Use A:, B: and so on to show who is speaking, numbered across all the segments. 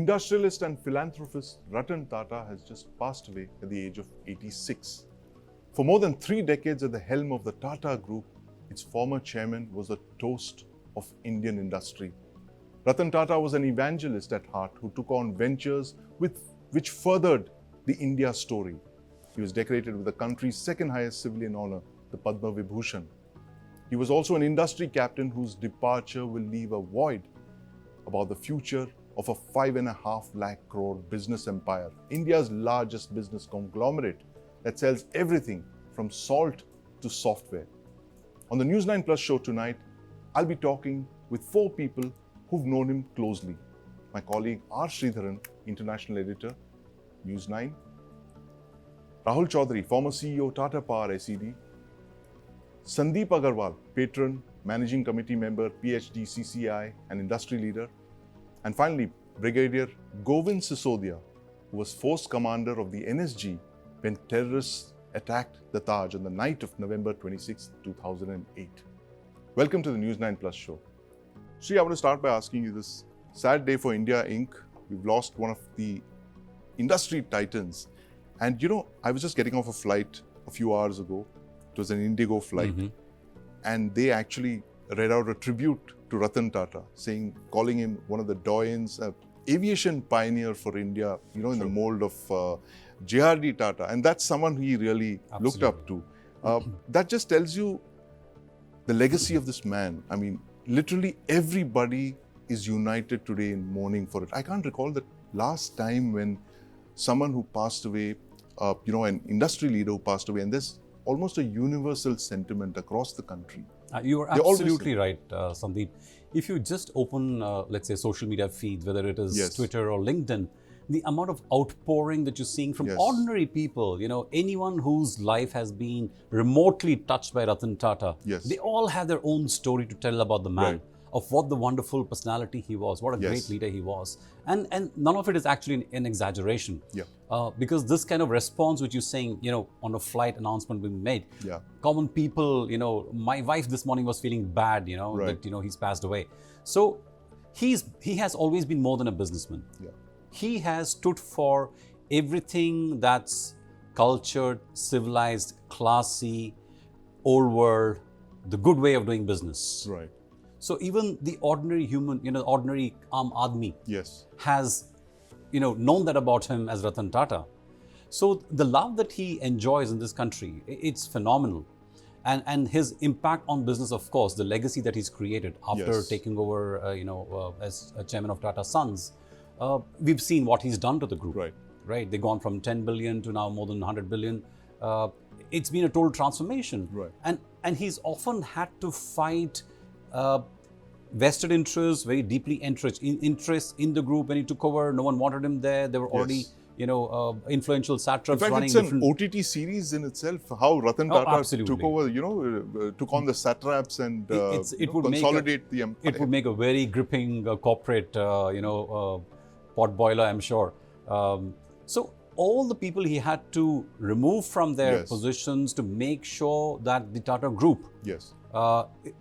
A: Industrialist and philanthropist Ratan Tata has just passed away at the age of 86. For more than 3 decades at the helm of the Tata Group, its former chairman was a toast of Indian industry. Ratan Tata was an evangelist at heart who took on ventures which furthered the India story. He was decorated with the country's second highest civilian honor, the Padma Vibhushan. He was also an industry captain whose departure will leave a void about the future of a 5.5 lakh crore business empire, India's largest business conglomerate that sells everything from salt to software. On the News9 Plus Show tonight, I'll be talking with 4 people who've known him closely. My colleague R Sridharan, international editor, News9. Rahul Chaudhary, former CEO Tata Power SED. Sandeep Agarwal, patron, managing committee member, PhD, CCI, and industry leader. And finally, Brigadier Govind Sisodia, who was force commander of the NSG when terrorists attacked the Taj on the night of November 26, 2008. Welcome to the News9 Plus Show. Sri, I want to start by asking you this. Sad day for India Inc. We've lost one of the industry titans. And I was just getting off a flight a few hours ago. It was an Indigo flight. And they actually read out a tribute to Ratan Tata, calling him one of the doyens, aviation pioneer for India, in the mold of JRD Tata. And that's someone he really looked up to. That just tells you the legacy of this man. I mean, literally everybody is united today in mourning for it. I can't recall the last time when someone who passed away, an industry leader who passed away, and there's almost a universal sentiment across the country.
B: You are absolutely right, Sandeep. If you just open, let's say, social media feeds, whether it is Twitter or LinkedIn, the amount of outpouring that you're seeing from ordinary people, anyone whose life has been remotely touched by Ratan Tata, they all have their own story to tell about the man, of what the wonderful personality he was, what a great leader he was. And none of it is actually an exaggeration. Because this kind of response, which you're saying, on a flight announcement being made, common people, my wife this morning was feeling bad, that, he's passed away. So he has always been more than a businessman. He has stood for everything that's cultured, civilized, classy, old world, the good way of doing business. So even the ordinary human, ordinary Aam Aadmi has, known that about him as Ratan Tata. So the love that he enjoys in this country, it's phenomenal. And his impact on business, of course, the legacy that he's created after taking over, as a chairman of Tata Sons, we've seen what he's done to the group. They've gone from 10 billion to now more than 100 billion. It's been a total transformation. And he's often had to fight vested interests, very deeply entrenched interests in the group. When he took over, no one wanted him there. There were already, influential satraps running.
A: In fact, it's an OTT series in itself, how Ratan Tata took over, took on the satraps and consolidate the empire.
B: It would make a very gripping corporate, potboiler, I'm sure. So all the people he had to remove from their positions to make sure that the Tata Group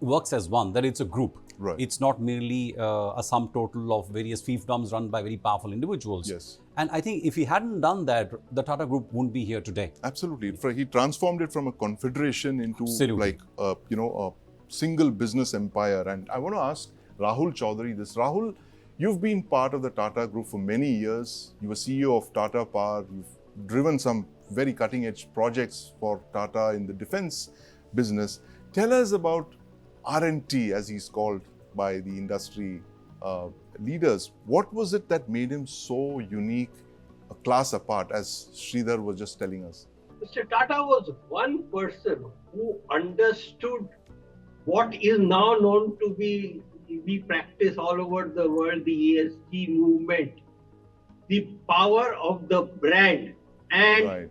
B: works as one, that it's a group. It's not merely a sum total of various fiefdoms run by very powerful individuals. And I think if he hadn't done that, the Tata Group wouldn't be here today.
A: Absolutely. He transformed it from a confederation into a single business empire. And I want to ask Rahul Chaudhary this. Rahul, you've been part of the Tata Group for many years. You were CEO of Tata Power. You've driven some very cutting-edge projects for Tata in the defense business. Tell us about R&T, as he's called by the industry leaders. What was it that made him so unique, a class apart, as Sridhar was just telling us?
C: Mr. Tata was one person who understood what is now known to be practiced all over the world, the ESG movement, the power of the brand. And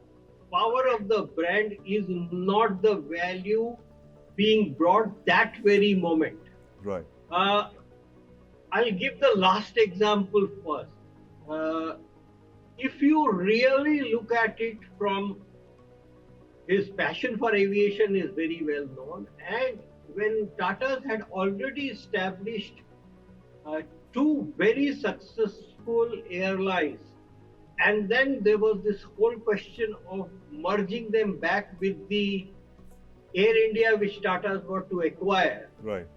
C: power of the brand is not the value being brought that very moment. I'll give the last example first. If you really look at it from his passion for aviation is very well known, and when Tatas had already established 2 very successful successful airlines. And then there was this whole question of merging them back with the Air India, which Tata's were to acquire.
A: Right.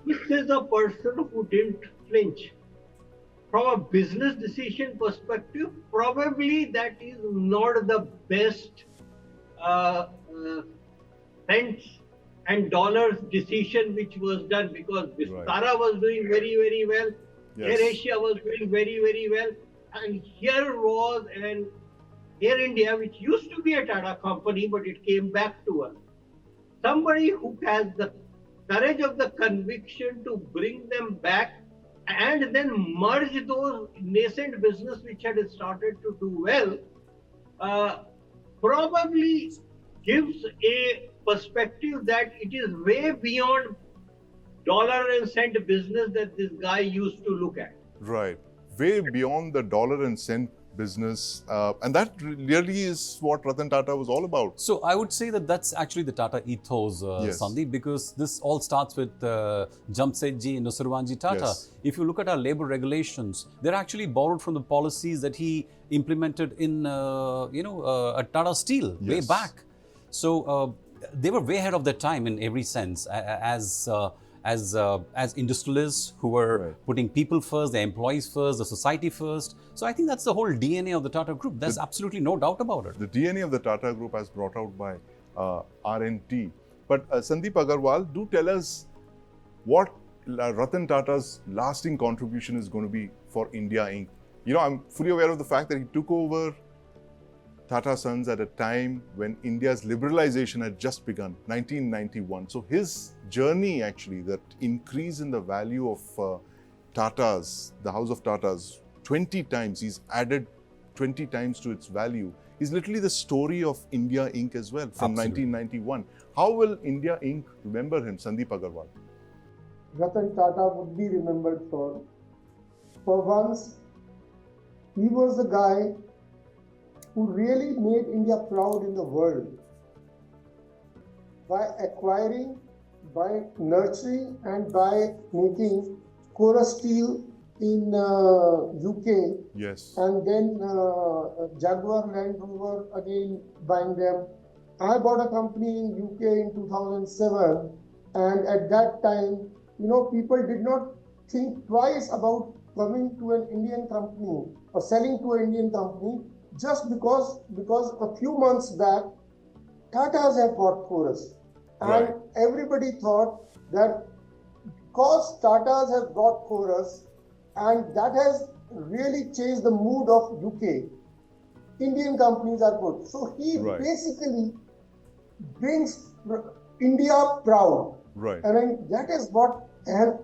C: This is a person who didn't flinch. From a business decision perspective, probably that is not the best cents and dollars decision which was done, because Vistara was doing very, very well. Air Asia was doing very, very well. And here was an Air India, which used to be a Tata company, but it came back to us. Somebody who has the courage of the conviction to bring them back and then merge those nascent business which had started to do well, probably gives a perspective that it is way beyond dollar and cent business that this guy used to look at.
A: Right. Way beyond the dollar and cent business. And that really is what Ratan Tata was all about.
B: So I would say that that's actually the Tata ethos, Sandeep, because this all starts with Jamsetji and Nusarwanji Tata.
A: Yes.
B: If you look at our labor regulations, they're actually borrowed from the policies that he implemented in, at Tata Steel way back. So they were way ahead of their time in every sense, as industrialists who were putting people first, their employees first, the society first. So I think that's the whole DNA of the Tata Group. There's absolutely no doubt about it.
A: The DNA of the Tata Group as brought out by R&T. But Sandeep Agarwal, do tell us what Ratan Tata's lasting contribution is going to be for India Inc. You know, I'm fully aware of the fact that he took over Tata Sons at a time when India's liberalization had just begun, 1991. So his journey, actually, that increase in the value of Tata's, the house of Tata's, 20 times, he's added 20 times to its value, is literally the story of India Inc. as well from 1991. How will India Inc. remember him, Sandeep Agarwal?
D: Ratan Tata would be remembered for once, he was the guy who really made India proud in the world by acquiring, by nurturing and by making crore steel in UK.
A: Yes.
D: And then Jaguar Land Rover again buying them. I bought a company in UK in 2007, and at that time, people did not think twice about coming to an Indian company or selling to an Indian company, just because a few months back, Tatas have bought chorus. And everybody thought that because Tatas have bought chorus, and that has really changed the mood of UK, Indian companies are good. So he basically brings India proud.
A: Right.
D: And that is what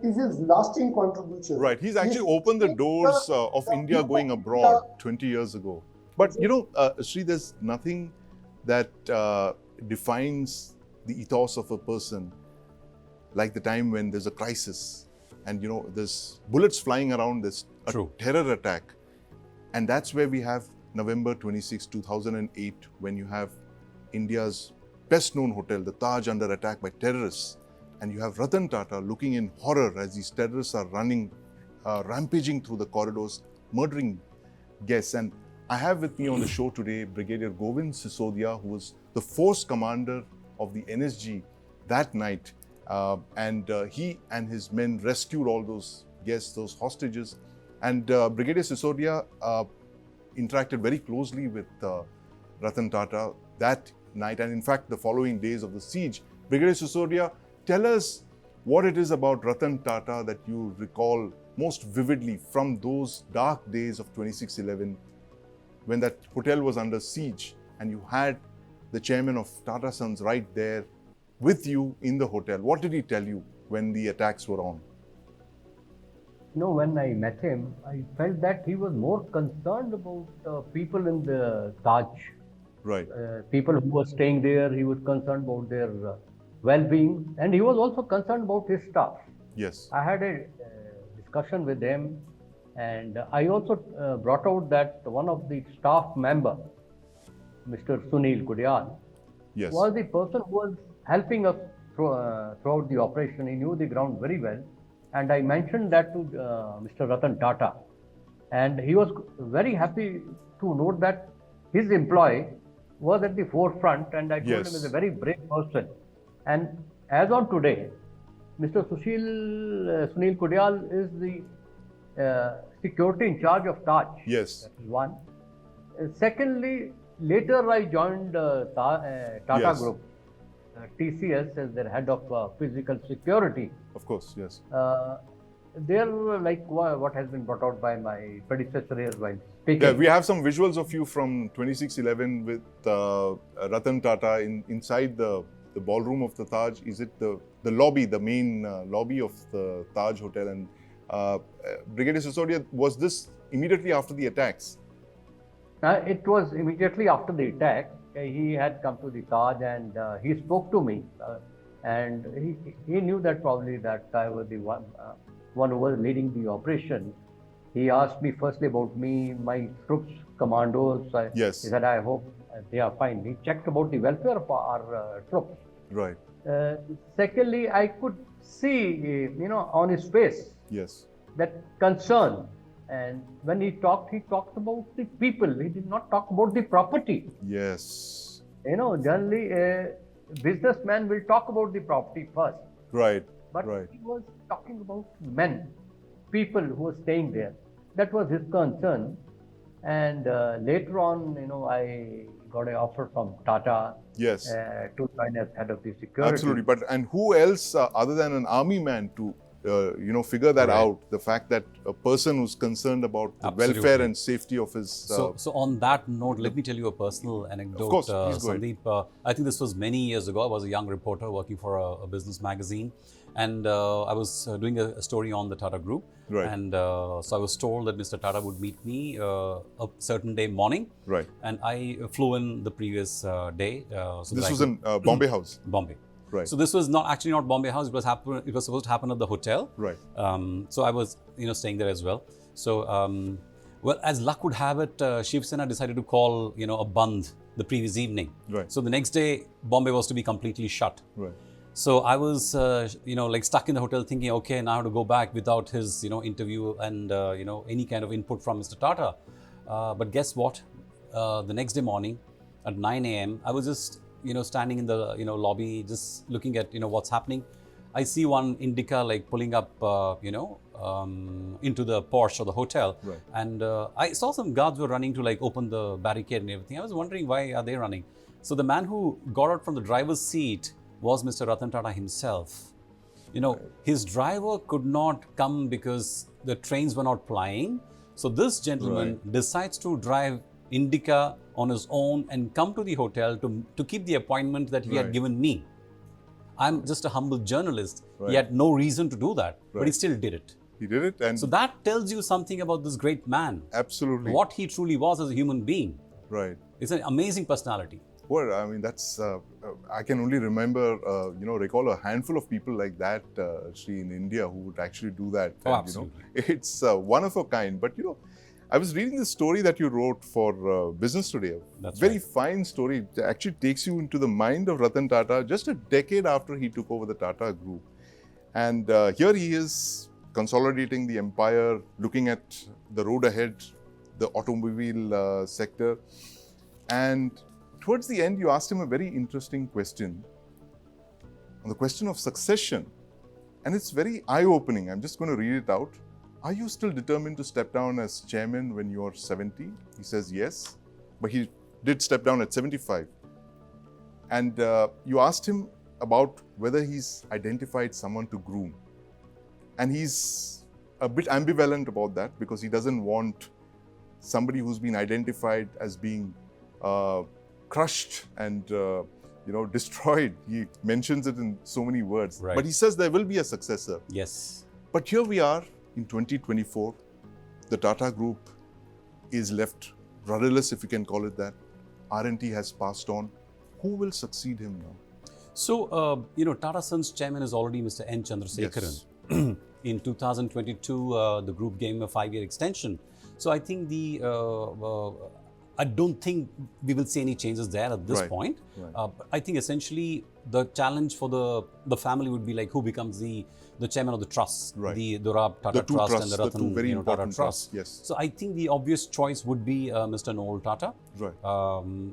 D: is his lasting contribution.
A: Right. He's actually opened the doors of India going abroad 20 years ago. But, Sri, there's nothing that defines the ethos of a person like the time when there's a crisis and, there's bullets flying around, there's a terror attack. And that's where we have November 26, 2008, when you have India's best-known hotel, the Taj, under attack by terrorists. And you have Ratan Tata looking in horror as these terrorists are running, rampaging through the corridors, murdering guests. And I have with me on the show today Brigadier Govind Sisodia, who was the force commander of the NSG that night. And he and his men rescued all those guests, those hostages. And Brigadier Sisodia interacted very closely with Ratan Tata that night. And in fact, the following days of the siege. Brigadier Sisodia, tell us what it is about Ratan Tata that you recall most vividly from those dark days of 26/11, when that hotel was under siege and you had the chairman of Tata Sons right there with you in the hotel. What did he tell you when the attacks were on?
E: When I met him, I felt that he was more concerned about people in the Taj.
A: Right.
E: People who were staying there, he was concerned about their well-being, and he was also concerned about his staff.
A: Yes.
E: I had a discussion with him, and I also brought out that one of the staff member, Mr. Sunil Kudyal, was the person who was helping us throughout the operation. He knew the ground very well, and I mentioned that to Mr. Ratan Tata, And he was very happy to note that his employee was at the forefront, and I told him he's a very brave person. And as on today, Mr. Sunil Kudyal is the security in charge of Taj.
A: Yes.
E: That is one. Secondly, later I joined Tata Group, TCS, as their head of physical security.
A: Of course, yes.
E: They're like what has been brought out by my predecessor here while speaking.
A: Yeah, we have some visuals of you from 2611 with Ratan Tata inside the ballroom of the Taj. Is it the lobby, the main lobby of the Taj Hotel? And Brigadier Sisodia, was this immediately after the attacks?
E: It was immediately after the attack. He had come to the Taj and he spoke to me, and he knew that probably that I was the one who was leading the operation. He asked me firstly about me, my troops, commandos.
A: Yes.
E: He said, I hope they are fine. He checked about the welfare of our troops.
A: Right.
E: Secondly, I could see, on his face,
A: yes,
E: that concern. And when he talked about the people. He did not talk about the property.
A: Yes.
E: Generally a businessman will talk about the property first.
A: Right.
E: But
A: right.
E: he was talking about men, people who were staying there. That was his concern. And later on, I got an offer from Tata.
A: Yes.
E: To join as head of the security.
A: Absolutely. And who else other than an army man to figure that out, the fact that a person who's concerned about the welfare and safety of his...
B: So on that note, let me tell you a personal anecdote,
A: of course,
B: Sandeep. I think this was many years ago. I was a young reporter working for a business magazine, and I was doing a story on the Tata Group.
A: Right.
B: And so I was told that Mr. Tata would meet me a certain day morning.
A: Right.
B: And I flew in the previous day.
A: This was in Bombay House?
B: Bombay.
A: Right.
B: So this was actually not Bombay House. It was supposed to happen at the hotel.
A: Right.
B: So I was staying there as well. So well, as luck would have it, Shiv Sena decided to call a bandh the previous evening.
A: Right.
B: So the next day, Bombay was to be completely shut.
A: Right.
B: So I was stuck in the hotel thinking, okay, now I have to go back without his interview and any kind of input from Mr. Tata. But guess what? The next day morning at 9 a.m. I was just standing in the lobby, just looking at what's happening. I see one Indica pulling up into the Porsche of the hotel.
A: Right.
B: And I saw some guards were running to open the barricade and everything. I was wondering, why are they running? So the man who got out from the driver's seat was Mr. Ratan Tata himself. His driver could not come because the trains were not plying. So this gentleman decides to drive Indica on his own and come to the hotel to keep the appointment that he had given me. I'm just a humble journalist. He had no reason to do that, but he still did it.
A: He did it. And
B: so that tells you something about this great man.
A: Absolutely.
B: What he truly was as a human being.
A: Right.
B: It's an amazing personality.
A: Well, I mean, that's, I can only remember, recall a handful of people like that, Sri, in India who would actually do that.
B: Oh,
A: and,
B: absolutely.
A: It's one of a kind. But, I was reading the story that you wrote for Business Today.
B: That's
A: very fine story. It actually takes you into the mind of Ratan Tata just a decade after he took over the Tata Group. And here he is consolidating the empire, looking at the road ahead, the automobile sector. And towards the end, you asked him a very interesting question on the question of succession. And it's very eye-opening. I'm just going to read it out. Are you still determined to step down as chairman when you're 70? He says yes, but he did step down at 75. And you asked him about whether he's identified someone to groom. And he's a bit ambivalent about that because he doesn't want somebody who's been identified as being crushed and destroyed. He mentions it in so many words.
B: Right.
A: But he says there will be a successor.
B: Yes.
A: But here we are in 2024. The Tata Group is left rudderless, if you can call it that. R&T has passed on. Who will succeed him now?
B: So, Tata Sons chairman is already Mr. N. Chandrasekharan.
A: Yes.
B: In 2022, the group gave him a 5-year extension. So I think I don't think we will see any changes there at this point.
A: Right.
B: I think essentially the challenge for the family would be like who becomes the chairman of the trust, the Dorab Tata Trust and the Ratan Tata Trust.
A: Yes.
B: So I think the obvious choice would be Mr. Noel Tata.
A: Right.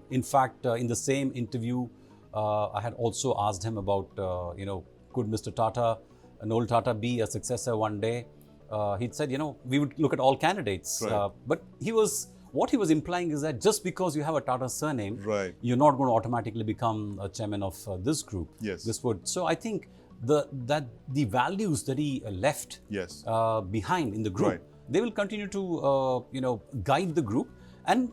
B: In fact, in the same interview, I had also asked him about, could Mr. Tata, Noel Tata, be a successor one day? He'd said, we would look at all candidates.
A: Right.
B: But what he was implying is that just because you have a Tata surname,
A: right,
B: you're not going to automatically become a chairman of this group.
A: Yes.
B: So I think the values that he left
A: yes,
B: behind in the group,
A: right,
B: they will continue to guide the group. And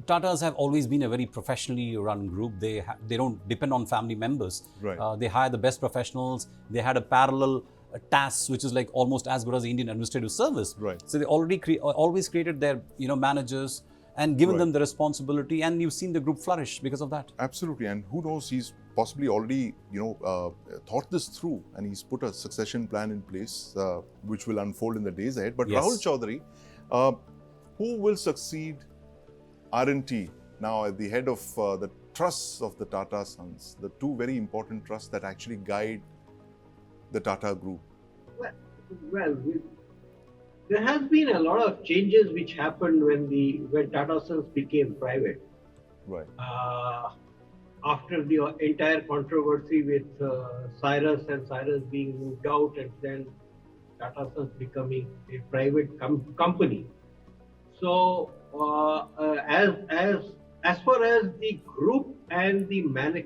B: Tatas have always been a very professionally run group. They don't depend on family members.
A: Right.
B: They hire the best professionals. They had a parallel TAS, which is like almost as good as the Indian Administrative Service.
A: Right.
B: So they always created their managers and given them the responsibility, and you've seen the group flourish because of that.
A: Absolutely, and who knows, he's possibly already thought this through, and he's put a succession plan in place, which will unfold in the days ahead. But
B: Yes.
A: Rahul Chaudhary, who will succeed R&T now at the head of the trusts of the Tata Sons, the two very important trusts that actually guide the Tata Group?
C: Well, there has been a lot of changes which happened when Tata Sons became private.
A: Right.
C: After the entire controversy with Cyrus being moved out and then Tata Sons becoming a private company. So as far as the group and the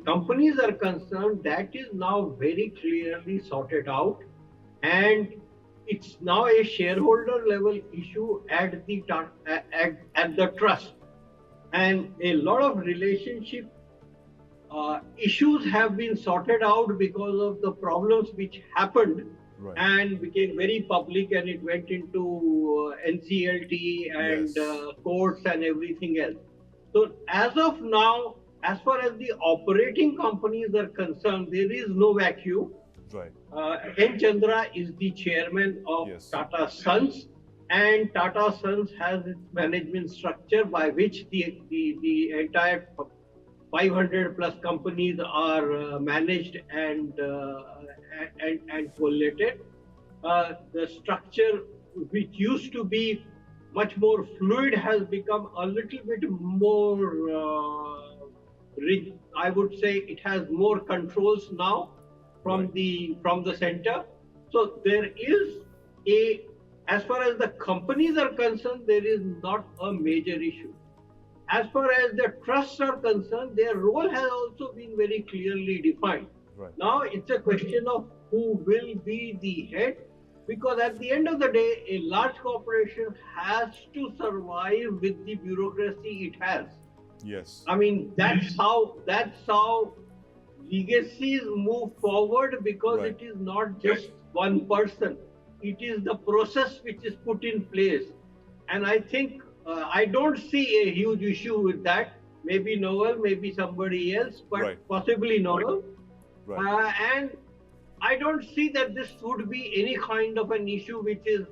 C: companies are concerned, that is now very clearly sorted out, and it's now a shareholder level issue at the trust, and a lot of relationship issues have been sorted out because of the problems which happened.
A: Right.
C: And became very public, and it went into NCLT and
A: Yes.
C: courts and everything else. So as of now, as far as the operating companies are concerned, there is no vacuum.
A: Right.
C: N. Chandra is the chairman of
A: Yes.
C: Tata Sons, and Tata Sons has its management structure by which the entire 500 plus companies are managed and collated. The structure, which used to be much more fluid, has become a little bit more rich. I would say it has more controls now from the center. So there is as far as the companies are concerned, there is not a major issue. As far as the trusts are concerned, their role has also been very clearly defined.
A: Right.
C: Now it's a question of who will be the head, because at the end of the day, a large corporation has to survive with the bureaucracy it has.
A: Yes.
C: I mean, that's how legacies move forward, because
A: Right.
C: it is not just one person. It is the process which is put in place. And I think I don't see a huge issue with that. Maybe Noel, maybe somebody else, but
A: Right.
C: possibly Noel.
A: Right.
C: And I don't see that this would be any kind of an issue, which is,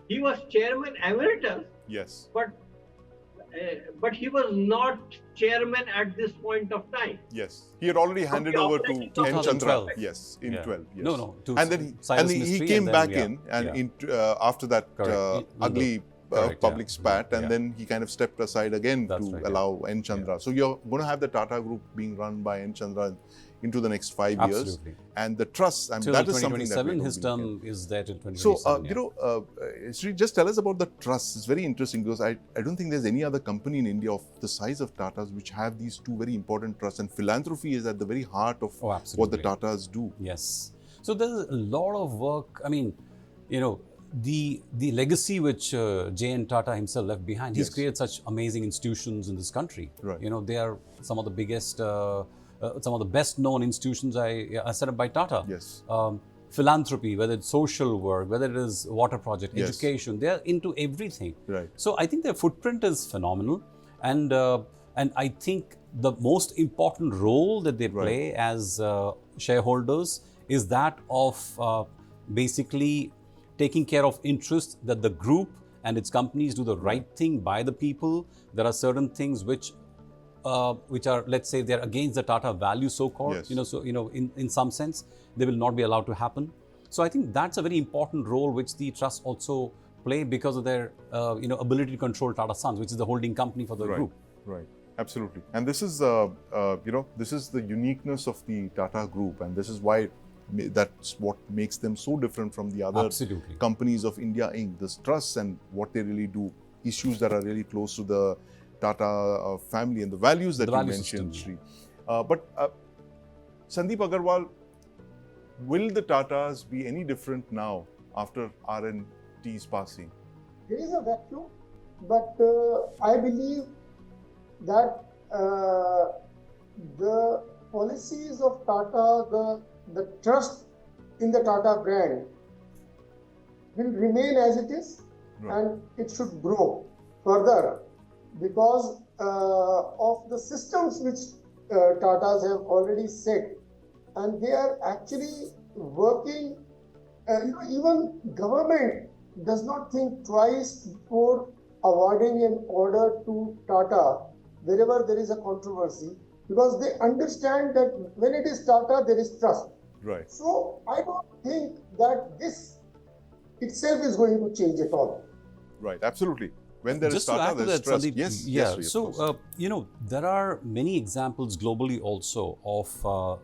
C: he was chairman emeritus,
A: Yes.
C: but he was not chairman at this point of time.
A: Yes. He had already handed over to N. Chandra.
B: 2012.
A: Yes, in 12. Yes.
B: No.
A: And then he came back in, and after that ugly public spat, and then he kind of stepped aside again to allow N. Chandra. So you're going to have the Tata Group being run by N. Chandra into the next 5 years.
B: Absolutely.
A: And the trust, I mean,
B: Till
A: that is something that
B: 2027,
A: we're
B: his
A: going to
B: term is there till 2027.
A: So, Sri, just tell us about the trust. It's very interesting, because I don't think there's any other company in India of the size of Tata's which have these two very important trusts. And philanthropy is at the very heart of what the Tatas do.
B: Yes. So there's a lot of work. I mean, the legacy which J.N. Tata himself left behind, he's created such amazing institutions in this country.
A: Right.
B: They are some of the biggest, some of the best known institutions are set up by Tata.
A: Yes.
B: Philanthropy, whether it's social work, whether it is water project,
A: Yes.
B: education, they're into everything.
A: Right.
B: So I think their footprint is phenomenal, and I think the most important role that they play as shareholders is that of basically taking care of interests, that the group and its companies do the right thing by the people. There are certain things which which are, let's say, they're against the Tata value, so-called,
A: yes.
B: In some sense, they will not be allowed to happen. So I think that's a very important role which the trust also play because of their, ability to control Tata Sons, which is the holding company for the group.
A: Right. Absolutely. And this is, this is the uniqueness of the Tata Group, and this is why that's what makes them so different from the other companies of India Inc. This trust and what they really do, issues that are really close to the Tata family and the values that you mentioned, Sri. But Sandeep Agarwal, will the Tatas be any different now after R&T's passing?
D: There is a vacuum, but I believe that the policies of Tata, the trust in the Tata brand will remain as it is, and it should grow further because of the systems which Tatas have already set, and they are actually working. Even government does not think twice before awarding an order to Tata wherever there is a controversy, because they understand that when it is Tata, there is trust.
A: Right.
D: So I don't think that this itself is going to change at all.
A: Right, absolutely. When there is Tata, there is trust.
B: Sandeep,
A: Yes,
B: so, there are many examples globally also of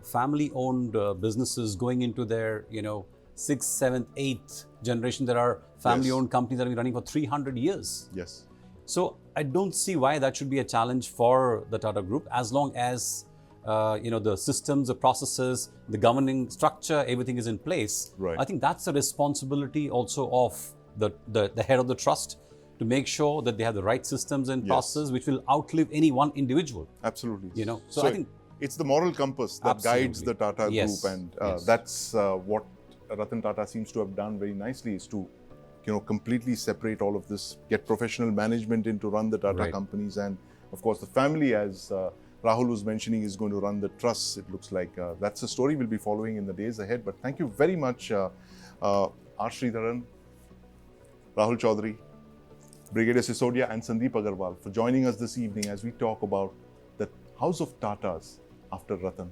B: family-owned businesses going into their, 6th, 7th, 8th generation. There are family-owned companies that have been running for 300 years.
A: Yes.
B: So I don't see why that should be a challenge for the Tata Group, as long as the systems, the processes, the governing structure, everything is in place.
A: Right.
B: I think that's a responsibility also of the head of the trust to make sure that they have the right systems and processes which will outlive any one individual.
A: Absolutely.
B: So I think
A: it's the moral compass that guides the Tata Group, and that's what Ratan Tata seems to have done very nicely, is to completely separate all of this, get professional management in to run the Tata companies, and of course the family, as Rahul was mentioning, is going to run the trusts. It looks like that's a story we'll be following in the days ahead. But thank you very much, R Sridharan, Rahul Chaudhary, Brigadier Sisodia and Sandeep Agarwal for joining us this evening as we talk about the House of Tatas after Ratan.